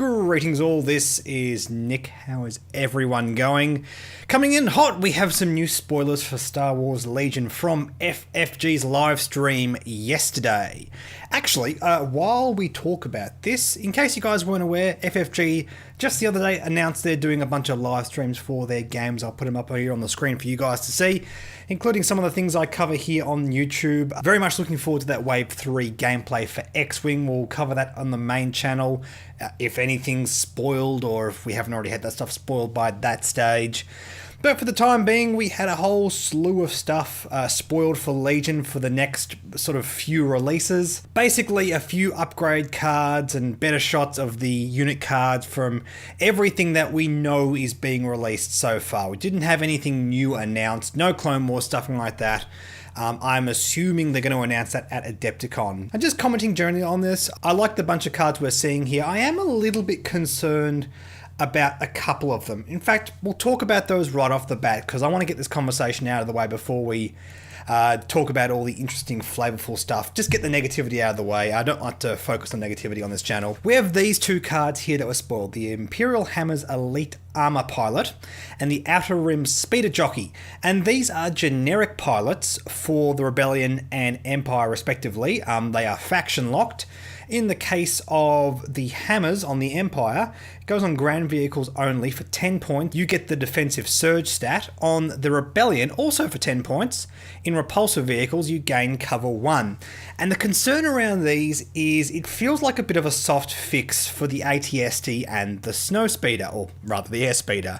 Greetings all, this is Nick. How is everyone going? Coming in hot, we have some new spoilers for Star Wars Legion from FFG's live stream yesterday. Actually, while we talk about this, in case you guys weren't aware, FFG just the other day announced they're doing a bunch of live streams for their games. I'll put them up here on the screen for you guys to see, including some of the things I cover here on YouTube. Very much looking forward to that Wave 3 gameplay for X-Wing. We'll cover that on the main channel. If anything's spoiled or if we haven't already had that stuff spoiled by that stage. But for the time being, we had a whole slew of stuff spoiled for Legion for the next sort of few releases. Basically, a few upgrade cards and better shots of the unit cards from everything that we know is being released so far. We didn't have anything new announced, no Clone Wars, stuff like that. I'm assuming they're going to announce that at Adepticon. And just commenting generally on this, I like the bunch of cards we're seeing here. I am a little bit concerned about a couple of them. In fact, we'll talk about those right off the bat because I want to get this conversation out of the way before we talk about all the interesting, flavorful stuff. Just get the negativity out of the way. I don't like to focus on negativity on this channel. We have these two cards here that were spoiled. The Imperial Hammer's Elite Armor Pilot and the Outer Rim Speeder Jockey. And these are generic pilots for the Rebellion and Empire respectively. They are faction locked. In the case of the Hammers on the Empire, it goes on ground vehicles only for 10 points. You get the defensive surge stat. On the Rebellion, also for 10 points. In repulsive vehicles, you gain cover 1. And the concern around these is it feels like a bit of a soft fix for the ATST and the Snow Speeder, or rather the Air Speeder,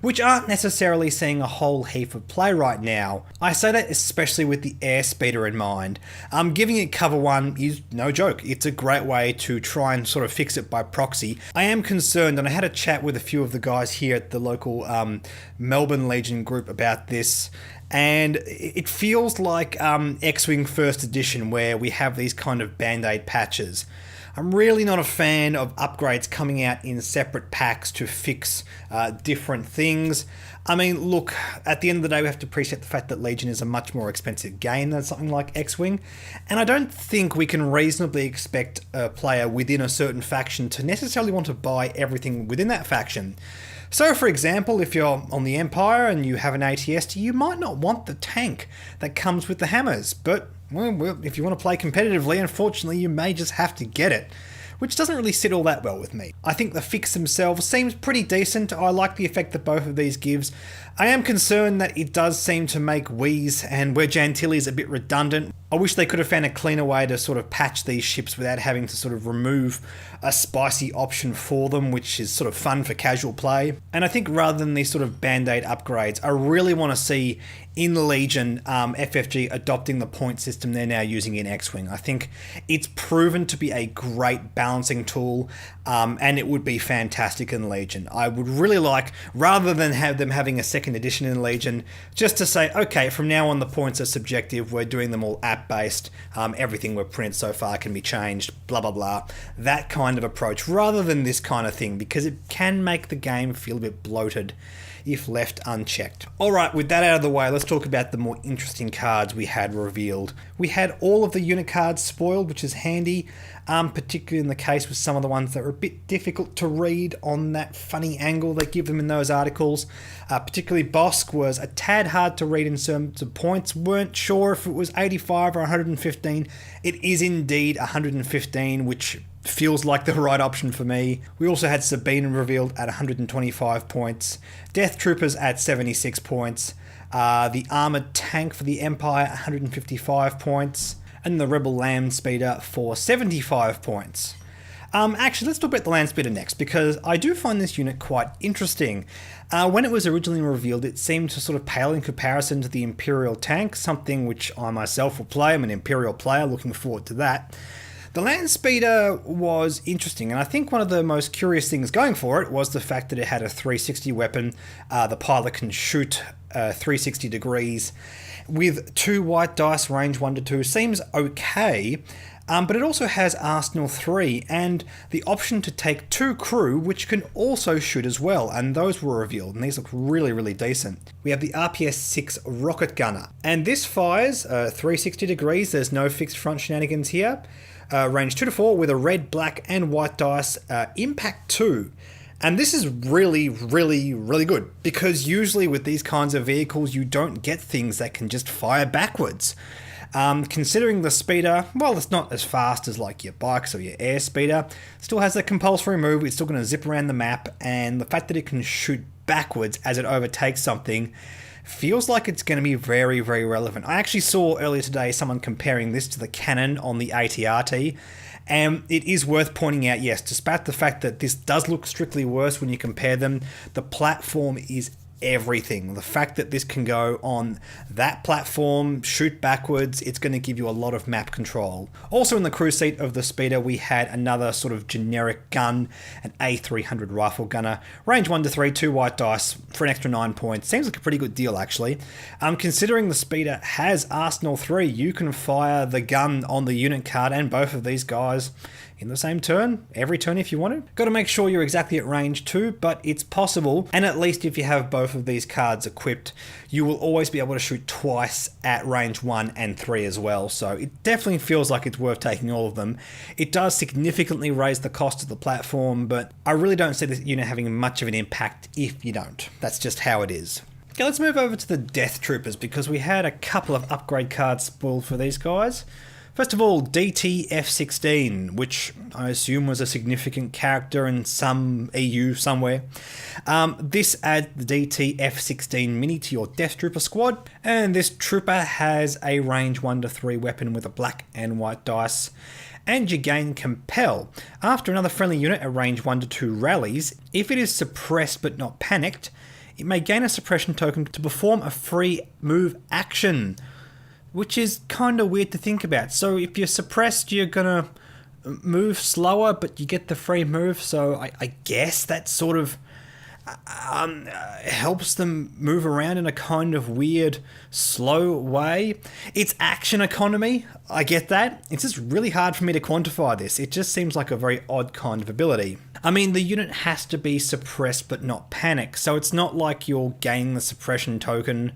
which aren't necessarily seeing a whole heap of play right now. I say that especially with the Air Speeder in mind. Giving it cover 1 is no joke. It's a great way to try and sort of fix it by proxy. I am concerned, and I had a chat with a few of the guys here at the local Melbourne Legion group about this, and it feels like X-Wing First Edition where we have these kind of band-aid patches. I'm really not a fan of upgrades coming out in separate packs to fix different things. I mean, look, at the end of the day, we have to appreciate the fact that Legion is a much more expensive game than something like X-Wing, and I don't think we can reasonably expect a player within a certain faction to necessarily want to buy everything within that faction. So, for example, if you're on the Empire and you have an ATST, you might not want the tank that comes with the hammers, but well, if you want to play competitively, unfortunately, you may just have to get it, which doesn't really sit all that well with me. I think the fix themselves seems pretty decent. I like the effect that both of these gives. I am concerned that it does seem to make Wheeze and Wedge-Antilles a bit redundant. I wish they could have found a cleaner way to sort of patch these ships without having to sort of remove a spicy option for them, which is sort of fun for casual play. And I think rather than these sort of band-aid upgrades, I really want to see in the Legion FFG adopting the point system they're now using in X-Wing. I think it's proven to be a great balancing tool, and it would be fantastic in Legion. I would really like, rather than have them having a second edition in Legion, just to say, okay, from now on the points are subjective, we're doing them all app-based, everything we've printed so far can be changed, blah blah blah. That kind of approach, rather than this kind of thing, because it can make the game feel a bit bloated if left unchecked. Alright, with that out of the way, let's talk about the more interesting cards we had revealed. We had all of the unit cards spoiled, which is handy, particularly in the case with some of the ones that were a bit difficult to read on that funny angle they give them in those articles. Particularly Bosk was a tad hard to read in terms of points. Weren't sure if it was 85 or 115. It is indeed 115, which feels like the right option for me. We also had Sabine revealed at 125 points, Death Troopers at 76 points, the Armoured Tank for the Empire 155 points, and the Rebel Land Speeder for 75 points. Actually, let's talk about the Land Speeder next, because I do find this unit quite interesting. When it was originally revealed, it seemed to sort of pale in comparison to the Imperial Tank, something which I myself will play. I'm an Imperial player, looking forward to that. The Land Speeder was interesting, and I think one of the most curious things going for it was the fact that it had a 360 weapon. The pilot can shoot 360 degrees with 2 white dice, range 1 to 2. Seems okay, but it also has Arsenal 3 and the option to take 2 crew, which can also shoot as well, and those were revealed, and these look really, really decent. We have the RPS-6 Rocket Gunner, and this fires 360 degrees. There's no fixed front shenanigans here. range 2 to 4 with a red, black, and white dice, impact 2. And this is really, really, really good, because usually with these kinds of vehicles, you don't get things that can just fire backwards. Considering the speeder, well, it's not as fast as like your bikes or your air speeder. Still has a compulsory move, it's still going to zip around the map, and the fact that it can shoot backwards as it overtakes something feels like it's going to be very, very relevant. I actually saw earlier today someone comparing this to the cannon on the AT-RT, and it is worth pointing out, yes, despite the fact that this does look strictly worse when you compare them, the platform is everything. The fact that this can go on that platform, shoot backwards, it's going to give you a lot of map control. Also in the crew seat of the speeder, we had another sort of generic gun, an A300 rifle gunner, range 1 to 3, 2 white dice for an extra 9 points. Seems like a pretty good deal, actually. Considering the speeder has Arsenal 3, you can fire the gun on the unit card and both of these guys in the same turn, every turn if you want to. Got to make sure you're exactly at range 2, but it's possible, and at least if you have both of these cards equipped, you will always be able to shoot twice at range 1 and 3 as well, so it definitely feels like it's worth taking all of them. It does significantly raise the cost of the platform, but I really don't see this unit having much of an impact if you don't. That's just how it is. Okay, let's move over to the Death Troopers, because we had a couple of upgrade cards spoiled for these guys. First of all, DT-F16, which I assume was a significant character in some EU somewhere. This adds the DT-F16 mini to your Death Trooper squad, and this trooper has a range 1 to 3 weapon with a black and white dice. And you gain Compel. After another friendly unit at range 1 to 2 rallies, if it is suppressed but not panicked, it may gain a suppression token to perform a free move action, which is kind of weird to think about. So if you're suppressed, you're gonna move slower, but you get the free move, so I guess that sort of helps them move around in a kind of weird, slow way. It's action economy, I get that. It's just really hard for me to quantify this. It just seems like a very odd kind of ability. I mean, the unit has to be suppressed but not panic, so it's not like you're gaining the suppression token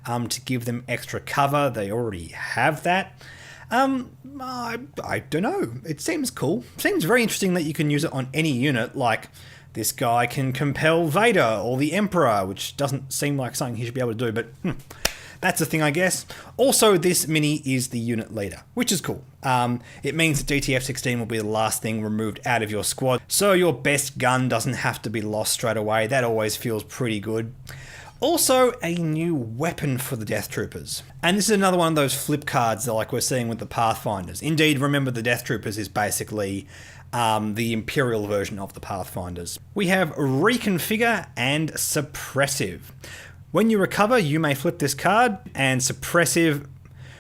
to give them extra cover. They already have that. I don't know. It seems cool. Seems very interesting that you can use it on any unit, like this guy can compel Vader or the Emperor, which doesn't seem like something he should be able to do, but that's a thing, I guess. Also, this mini is the unit leader, which is cool. It means that DTF-16 will be the last thing removed out of your squad, so your best gun doesn't have to be lost straight away. That always feels pretty good. Also, a new weapon for the Death Troopers. And this is another one of those flip cards that, like we're seeing with the Pathfinders. Indeed, remember, the Death Troopers is basically the Imperial version of the Pathfinders. We have Reconfigure and Suppressive. When you recover, you may flip this card, and Suppressive,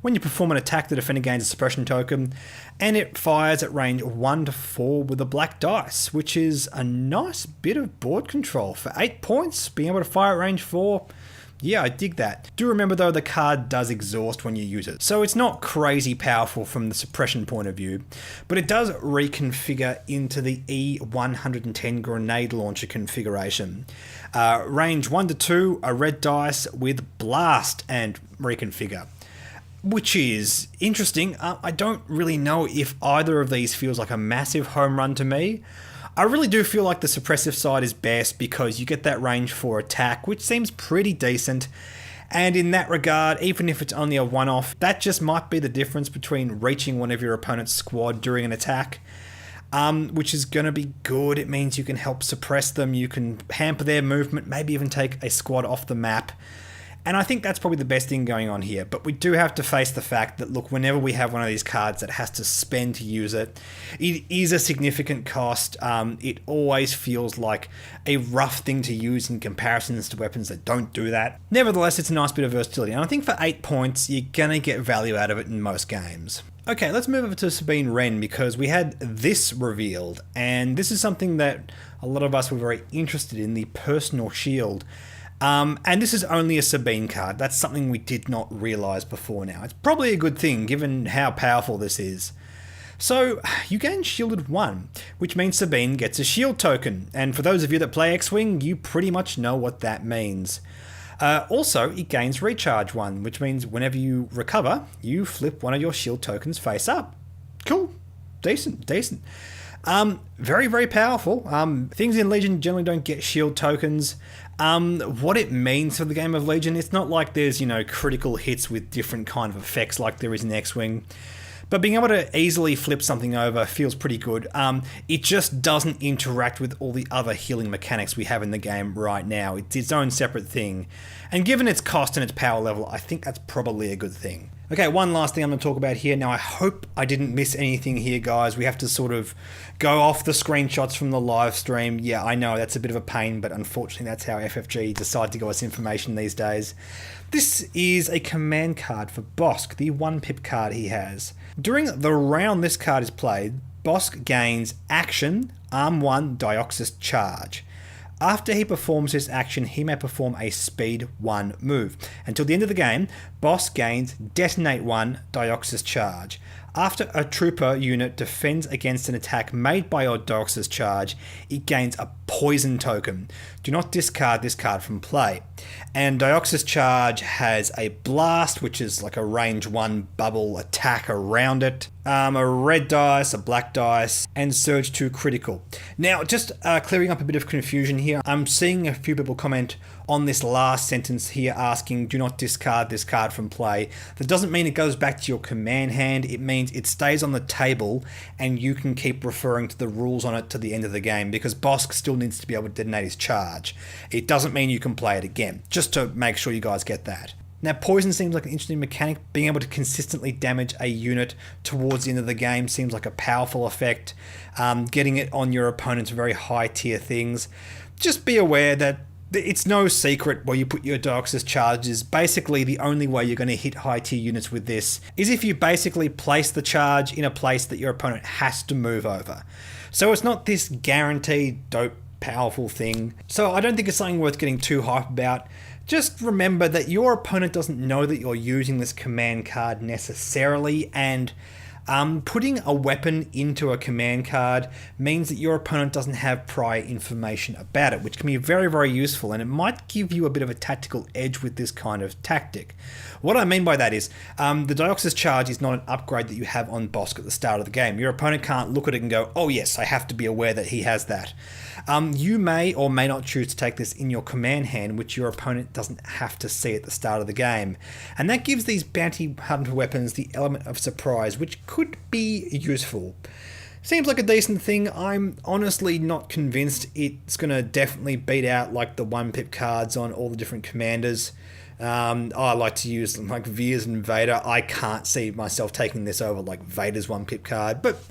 when you perform an attack, the defender gains a suppression token, and it fires at range 1 to 4 with a black dice, which is a nice bit of board control. For 8 points, being able to fire at range 4, yeah, I dig that. Do remember though, the card does exhaust when you use it, so it's not crazy powerful from the suppression point of view, but it does reconfigure into the E110 grenade launcher configuration. Range 1 to 2, a red dice with blast and reconfigure, which is interesting. I don't really know if either of these feels like a massive home run to me. I really do feel like the suppressive side is best because you get that range 4 attack, which seems pretty decent. And in that regard, even if it's only a one-off, that just might be the difference between reaching one of your opponent's squad during an attack, which is going to be good. It means you can help suppress them, you can hamper their movement, maybe even take a squad off the map. And I think that's probably the best thing going on here. But we do have to face the fact that, look, whenever we have one of these cards that has to spend to use it, it is a significant cost. It always feels like a rough thing to use in comparisons to weapons that don't do that. Nevertheless, it's a nice bit of versatility. And I think for 8 points, you're going to get value out of it in most games. Okay, let's move over to Sabine Wren, because we had this revealed. And this is something that a lot of us were very interested in, the personal shield. And this is only a Sabine card. That's something we did not realise before now. It's probably a good thing, given how powerful this is. So, you gain Shielded 1, which means Sabine gets a shield token. And for those of you that play X-Wing, you pretty much know what that means. Also, it gains Recharge 1, which means whenever you recover, you flip one of your shield tokens face up. Cool. Decent. Very, very powerful. Things in Legion generally don't get shield tokens. What it means for the game of Legion, it's not like there's, critical hits with different kind of effects like there is in X-Wing. But being able to easily flip something over feels pretty good. It just doesn't interact with all the other healing mechanics we have in the game right now. It's its own separate thing. And given its cost and its power level, I think that's probably a good thing. Okay, one last thing I'm going to talk about here. Now, I hope I didn't miss anything here, guys. We have to sort of go off the screenshots from the live stream. Yeah, I know that's a bit of a pain, but unfortunately that's how FFG decide to give us information these days. This is a command card for Bosk, the 1-pip card he has. During the round this card is played, Bosk gains action, arm 1, Dioxis charge. After he performs this action, he may perform a speed 1 move. Until the end of the game, Bosk gains detonate 1, Dioxis charge. After a trooper unit defends against an attack made by your Dioxis charge, it gains a poison token. Do not discard this card from play. And Dioxis charge has a blast, which is like a range 1 bubble attack around it. A red dice, a black dice, and surge 2 critical. Now, just clearing up a bit of confusion here, I'm seeing a few people comment on this last sentence here asking, do not discard this card from play. That doesn't mean it goes back to your command hand. It means it stays on the table and you can keep referring to the rules on it to the end of the game, because Bosk still needs to be able to detonate his charge. It doesn't mean you can play it again, just to make sure you guys get that. Now, poison seems like an interesting mechanic. Being able to consistently damage a unit towards the end of the game seems like a powerful effect. Getting it on your opponent's very high tier things. Just be aware that it's no secret where you put your Dioxis charges. Basically, the only way you're going to hit high tier units with this is if you basically place the charge in a place that your opponent has to move over. So it's not this guaranteed dope powerful thing. So I don't think it's something worth getting too hyped about. Just remember that your opponent doesn't know that you're using this command card necessarily, and putting a weapon into a command card means that your opponent doesn't have prior information about it, which can be very, very useful, and it might give you a bit of a tactical edge with this kind of tactic. What I mean by that is, the Dioxis charge is not an upgrade that you have on Bosk at the start of the game. Your opponent can't look at it and go, oh yes, I have to be aware that he has that. You may or may not choose to take this in your command hand, which your opponent doesn't have to see at the start of the game. And that gives these bounty hunter weapons the element of surprise, which could be useful. Seems like a decent thing. I'm honestly not convinced it's going to definitely beat out like the 1-pip cards on all the different commanders. I like to use them like Veers and Vader. I can't see myself taking this over like Vader's 1-pip card, but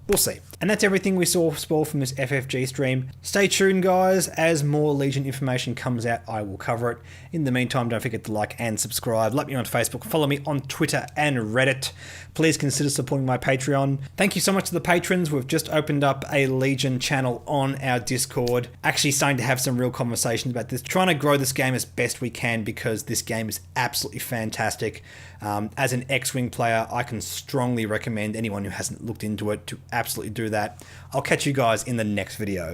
we'll see. And that's everything we saw spoiled from this FFG stream. Stay tuned, guys. As more Legion information comes out, I will cover it. In the meantime, don't forget to like and subscribe. Like me on Facebook. Follow me on Twitter and Reddit. Please consider supporting my Patreon. Thank you so much to the patrons. We've just opened up a Legion channel on our Discord. Actually starting to have some real conversations about this. Trying to grow this game as best we can, because this game is absolutely fantastic. As an X-Wing player, I can strongly recommend anyone who hasn't looked into it to absolutely do that. I'll catch you guys in the next video.